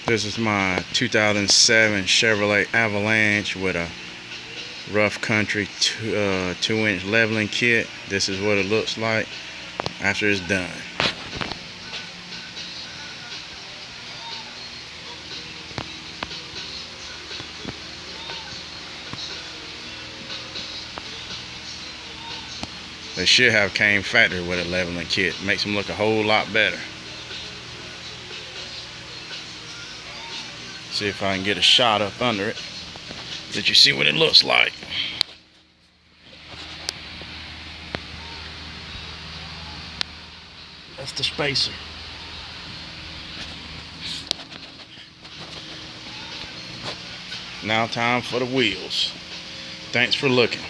This is my 2007 Chevrolet Avalanche with a rough country 2-inch leveling kit. This is what it looks like after it's done. They should have came factory with a leveling kit. Makes them look a whole lot better. See if I can get a shot up under it, that you see what it looks like. That's the spacer. Now time for the wheels. Thanks for looking.